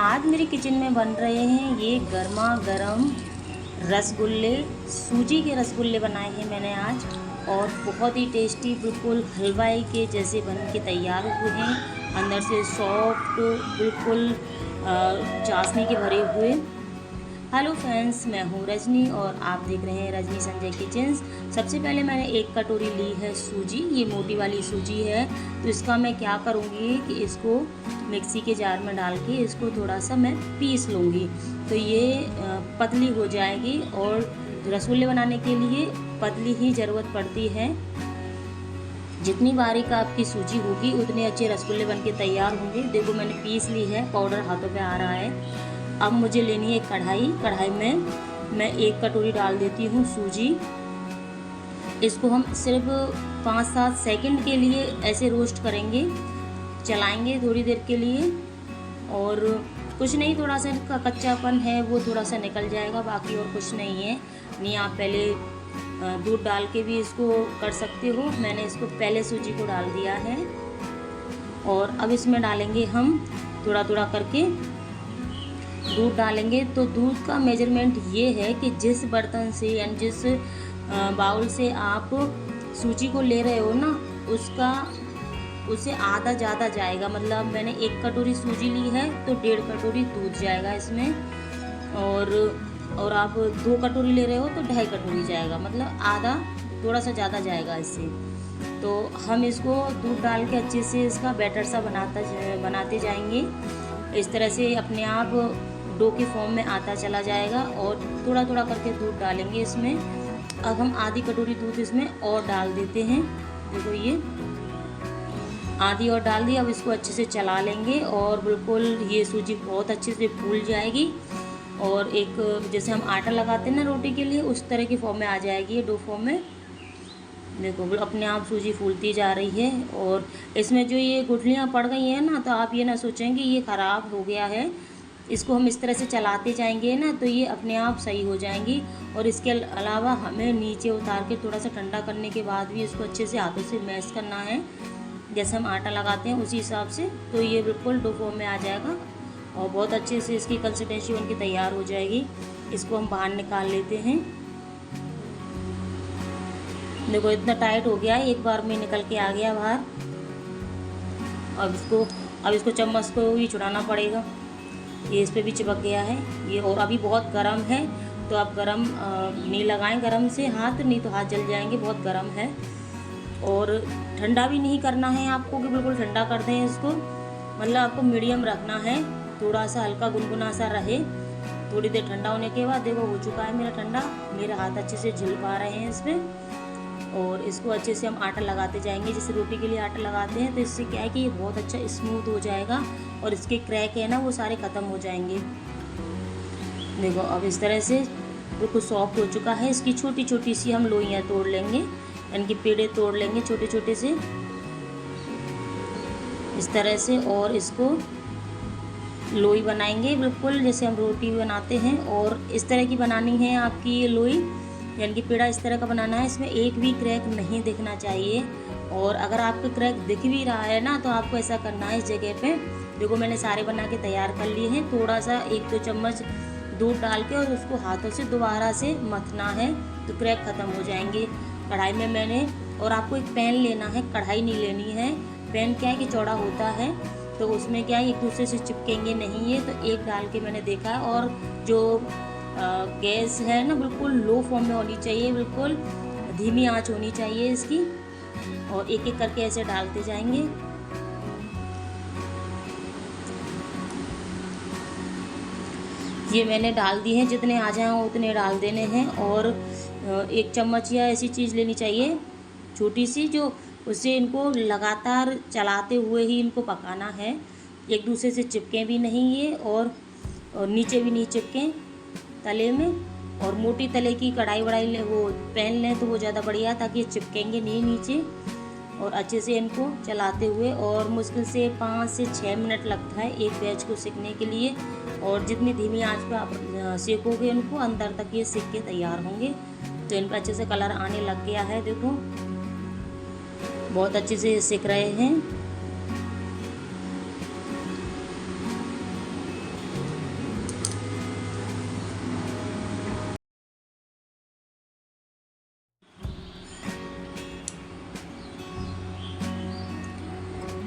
आज मेरे किचन में बन रहे हैं ये गर्मा गर्म रसगुल्ले। सूजी के रसगुल्ले बनाए हैं मैंने आज, और बहुत ही टेस्टी, बिल्कुल हलवाई के जैसे बन के तैयार हुए हैं। अंदर से सॉफ्ट, बिल्कुल चाशनी के भरे हुए। हेलो फ्रेंड्स, मैं हूँ रजनी और आप देख रहे हैं रजनी संजय किचन्स। सबसे पहले मैंने एक कटोरी ली है सूजी, ये मोटी वाली सूजी है। तो इसका मैं क्या करूँगी कि इसको मिक्सी के जार में डाल के इसको थोड़ा सा मैं पीस लूँगी, तो ये पतली हो जाएगी। और रसगुल्ले बनाने के लिए पतली ही ज़रूरत पड़ती है। जितनी बारीक आपकी सूजी होगी उतने अच्छे रसगुल्ले बन के तैयार होंगे। देखो मैंने पीस ली है, पाउडर हाथों पे आ रहा है। अब मुझे लेनी है कढ़ाई में मैं 1 कटोरी डाल देती हूँ सूजी। इसको हम सिर्फ 5-7 सेकंड के लिए ऐसे रोस्ट करेंगे, चलाएंगे थोड़ी देर के लिए। और कुछ नहीं, थोड़ा सा इसका कच्चापन है वो थोड़ा सा निकल जाएगा, बाकी और कुछ नहीं है। नहीं, आप पहले दूध डाल के भी इसको कर सकते हो। मैंने इसको पहले सूजी को डाल दिया है। और अब इसमें डालेंगे हम थोड़ा थोड़ा करके दूध डालेंगे। तो दूध का मेजरमेंट ये है कि जिस बर्तन से यानी जिस बाउल से आप सूजी को ले रहे हो ना, उससे आधा ज़्यादा जाएगा। मतलब मैंने 1 कटोरी सूजी ली है तो 1.5 कटोरी दूध जाएगा इसमें। और आप 2 कटोरी ले रहे हो तो 2.5 कटोरी जाएगा, मतलब आधा, थोड़ा सा ज़्यादा जाएगा इससे। तो हम इसको दूध डाल के अच्छे से इसका बैटर सा बनाते जाएंगे। इस तरह से अपने आप डो के फॉर्म में आता चला जाएगा। और थोड़ा थोड़ा करके दूध डालेंगे इसमें। अब हम आधी कटोरी दूध इसमें और डाल देते हैं। देखो ये आधी और डाल दी। अब इसको अच्छे से चला लेंगे और बिल्कुल ये सूजी बहुत अच्छे से फूल जाएगी। और एक जैसे हम आटा लगाते हैं ना रोटी के लिए, उस तरह की फॉर्म में आ जाएगी ये डो फॉर्म में। देखो अपने आप सूजी फूलती जा रही है। और इसमें जो ये गुठलियाँ पड़ गई हैं ना, तो आप ये ना सोचें कि ये ख़राब हो गया है। इसको हम इस तरह से चलाते जाएंगे ना तो ये अपने आप सही हो जाएंगी। और इसके अलावा हमें नीचे उतार के थोड़ा सा ठंडा करने के बाद भी इसको अच्छे से हाथों से मैश करना है, जैसे हम आटा लगाते हैं उसी हिसाब से। तो ये बिल्कुल डो फॉर्म में आ जाएगा और बहुत अच्छे से इसकी कंसिस्टेंसी बनके तैयार हो जाएगी। इसको हम बाहर निकाल लेते हैं। देखो इतना टाइट हो गया है, एक बार में निकल के आ गया बाहर। अब इसको चम्मच को ही छुड़ाना पड़ेगा, ये इस पर भी चिपक गया है ये। और अभी बहुत गर्म है, तो आप गर्म नहीं लगाएं गर्म से हाथ, नहीं तो हाथ जल जाएंगे, बहुत गर्म है। और ठंडा भी नहीं करना है आपको कि बिल्कुल ठंडा कर दें इसको, मतलब आपको मीडियम रखना है, थोड़ा सा हल्का गुनगुना सा रहे। थोड़ी देर ठंडा होने के बाद देखो हो चुका है मेरा ठंडा, मेरे हाथ अच्छे से झुल पा रहे हैं इसमें। और इसको अच्छे से हम आटा लगाते जाएंगे, जैसे रोटी के लिए आटा लगाते हैं। तो इससे क्या है कि ये बहुत अच्छा स्मूथ हो जाएगा और इसके क्रैक है ना वो सारे ख़त्म हो जाएंगे। देखो अब इस तरह से बिल्कुल सॉफ्ट हो चुका है। इसकी छोटी छोटी सी हम लोइयाँ तोड़ लेंगे, इनके पेड़े तोड़ लेंगे छोटे छोटे से इस तरह से। और इसको लोई बनाएंगे बिल्कुल जैसे हम रोटी बनाते हैं, और इस तरह की बनानी है आपकी ये लोई, यानी कि पेड़ा इस तरह का बनाना है। इसमें एक भी क्रैक नहीं दिखना चाहिए। और अगर आपको क्रैक दिख भी रहा है ना, तो आपको ऐसा करना है इस जगह पे, देखो मैंने सारे बना के तैयार कर लिए हैं, थोड़ा सा 1-2 चम्मच दूध डाल के और उसको हाथों से दोबारा से मथना है, तो क्रैक ख़त्म हो जाएंगे। कढ़ाई में मैंने, और आपको एक पैन लेना है, कढ़ाई नहीं लेनी है। पैन क्या है कि चौड़ा होता है, तो उसमें क्या है एक दूसरे से चिपकेंगे नहीं ये। तो एक डाल के मैंने देखा है। और जो गैस है ना बिल्कुल लो फॉर्म में होनी चाहिए, बिल्कुल धीमी आंच होनी चाहिए इसकी। और एक एक करके ऐसे डालते जाएंगे। ये मैंने डाल दी हैं, जितने आ जाएं उतने डाल देने हैं। और 1 चम्मच या ऐसी चीज़ लेनी चाहिए छोटी सी, जो उससे इनको लगातार चलाते हुए ही इनको पकाना है, एक दूसरे से चिपकें भी नहीं ये, और नीचे भी नहीं चिपकें तले में। और मोटी तले की कढ़ाई वढ़ाई ले, वो पैन लें तो वो ज़्यादा बढ़िया, ताकि ये चिपकेंगे नहीं नीचे। और अच्छे से इनको चलाते हुए, और मुश्किल से 5 से 6 मिनट लगता है एक बैच को सेकने के लिए। और जितनी धीमी आंच पे आप सेकोगे इनको, अंदर तक ये सेक के तैयार होंगे। तो इन पर अच्छे से कलर आने लग गया है, देखो बहुत अच्छे से सेक रहे हैं।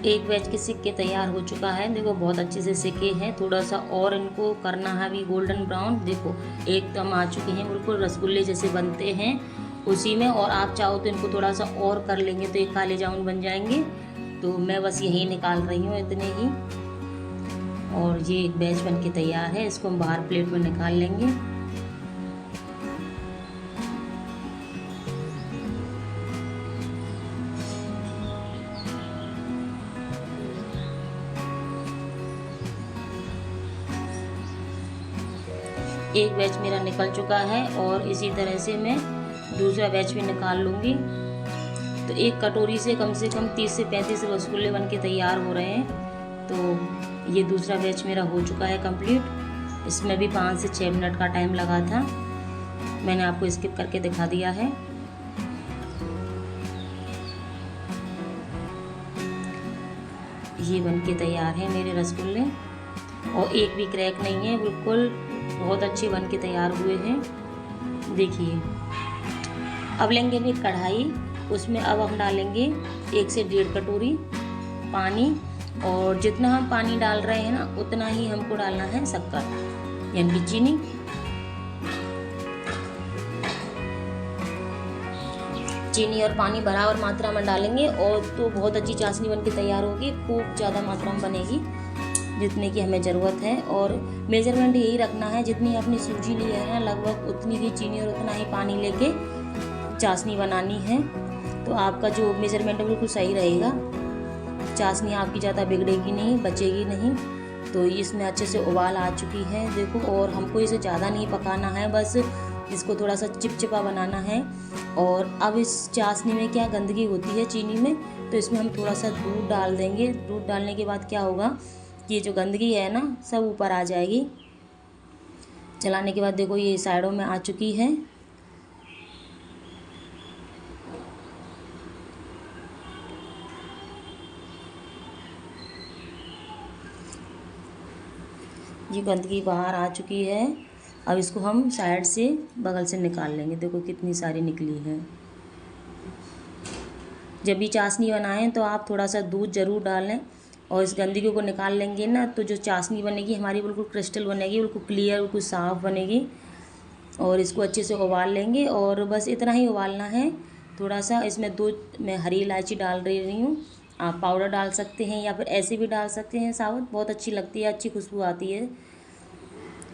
एक बैच के सिक्के तैयार हो चुका है। देखो बहुत अच्छे से सिके हैं। थोड़ा सा और इनको करना है अभी गोल्डन ब्राउन। देखो एकदम आ चुके हैं, बिल्कुल रसगुल्ले जैसे बनते हैं उसी में। और आप चाहो तो इनको थोड़ा सा और कर लेंगे तो ये काले जामुन बन जाएंगे। तो मैं बस यही निकाल रही हूँ इतने ही। और ये एक बैच बन के तैयार है, इसको हम बाहर प्लेट में निकाल लेंगे। एक बैच मेरा निकल चुका है और इसी तरह से मैं दूसरा बैच भी निकाल लूँगी। तो एक कटोरी से कम 30 से 35 रसगुल्ले बन के तैयार हो रहे हैं। तो ये दूसरा बैच मेरा हो चुका है कंप्लीट। इसमें भी 5 से 6 मिनट का टाइम लगा था, मैंने आपको स्किप करके दिखा दिया है। ये बन के तैयार है मेरे रसगुल्ले और एक भी क्रैक नहीं है, बिल्कुल बहुत अच्छे बन के तैयार हुए हैं। देखिए अब लेंगे भी कढ़ाई, उसमें अब हम डालेंगे 1 से 1.5 कटोरी पानी। और जितना हम पानी डाल रहे हैं ना उतना ही हमको डालना है शक्कर यानी कि चीनी। चीनी और पानी बराबर मात्रा में डालेंगे और तो बहुत अच्छी चाशनी बन के तैयार होगी। खूब ज़्यादा मात्रा में बनेगी जितने की हमें ज़रूरत है। और मेजरमेंट यही रखना है, जितनी आपने सूजी ली है ना लगभग उतनी ही चीनी और उतना ही पानी लेके चाशनी बनानी है। तो आपका जो मेजरमेंट है बिल्कुल सही रहेगा। चाशनी आपकी ज़्यादा बिगड़ेगी नहीं, बचेगी नहीं। तो इसमें अच्छे से उबाल आ चुकी है देखो। और हमको इसे ज़्यादा नहीं पकाना है, बस इसको थोड़ा सा चिपचिपा बनाना है। और अब इस चाशनी में क्या गंदगी होती है चीनी में, तो इसमें हम थोड़ा सा दूध डाल देंगे। दूध डालने के बाद क्या होगा कि जो गंदगी है ना सब ऊपर आ जाएगी। चलाने के बाद देखो ये साइडों में आ चुकी है। ये गंदगी बाहर आ चुकी है। अब इसको हम साइड से बगल से निकाल लेंगे। देखो कितनी सारी निकली है। जब भी चाशनी बनाएं तो आप थोड़ा सा दूध ज़रूर डालें और इस गंदगी को निकाल लेंगे ना तो जो चाशनी बनेगी हमारी बिल्कुल क्रिस्टल बनेगी, बिल्कुल क्लियर, बिल्कुल साफ़ बनेगी। और इसको अच्छे से उबाल लेंगे और बस इतना ही उबालना है। थोड़ा सा इसमें दूध मैं हरी इलायची डाल रही हूँ। आप पाउडर डाल सकते हैं या फिर ऐसे भी डाल सकते हैं साबुत, बहुत अच्छी लगती है, अच्छी खुशबू आती है।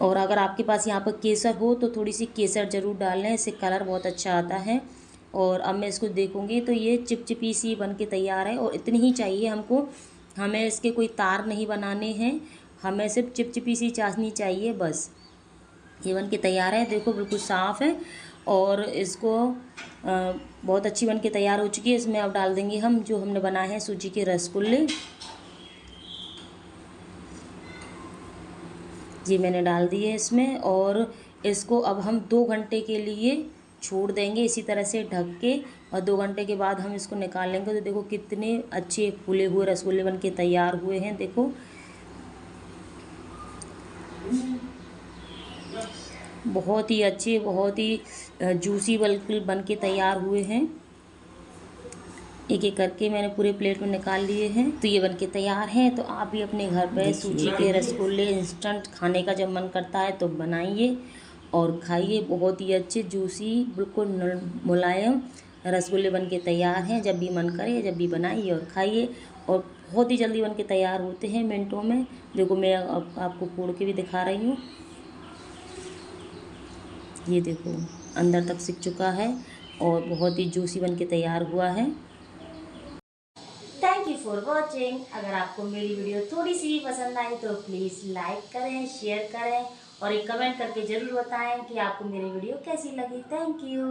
और अगर आपके पास यहाँ पर केसर हो तो थोड़ी सी केसर ज़रूर डाल लें, इससे कलर बहुत अच्छा आता है। और अब मैं इसको देखूँगी तो ये चिपचिपी सी बन के तैयार है और इतनी ही चाहिए हमको। हमें इसके कोई तार नहीं बनाने हैं, हमें सिर्फ चिपचिपी सी चाशनी चाहिए बस। ये बन के तैयार है देखो, बिल्कुल साफ़ है और इसको बहुत अच्छी बन के तैयार हो चुकी है। इसमें अब डाल देंगे हम जो हमने बनाए हैं सूजी के रसगुल्ले। ये मैंने डाल दिए इसमें और इसको अब हम 2 घंटे के लिए छोड़ देंगे इसी तरह से ढक के। और 2 घंटे के बाद हम इसको निकाल लेंगे तो देखो कितने अच्छे फूले हुए रसगुल्ले बन के तैयार हुए हैं। देखो बहुत ही अच्छे, बहुत ही जूसी बिल्कुल बन के तैयार हुए हैं। एक एक करके मैंने पूरे प्लेट में निकाल लिए हैं। तो ये बनके तैयार हैं। तो आप भी अपने घर पे सूजी के रसगुल्ले इंस्टेंट खाने का जब मन करता है तो बनाइए और खाइए। बहुत ही अच्छे जूसी बिल्कुल मुलायम रसगुल्ले बनके तैयार हैं। जब भी मन करे जब भी बनाइए और खाइए और बहुत ही जल्दी बनके तैयार होते हैं मिनटों में। देखो मैं आपको फोड़ के भी दिखा रही हूँ। ये देखो अंदर तक सिक चुका है और बहुत ही जूसी बनके तैयार हुआ है। Thank you for watching. अगर आपको मेरी वीडियो थोड़ी सी भी पसंद आई तो प्लीज़ लाइक करें, शेयर करें और एक कमेंट करके ज़रूर बताएं कि आपको मेरी वीडियो कैसी लगी। Thank you.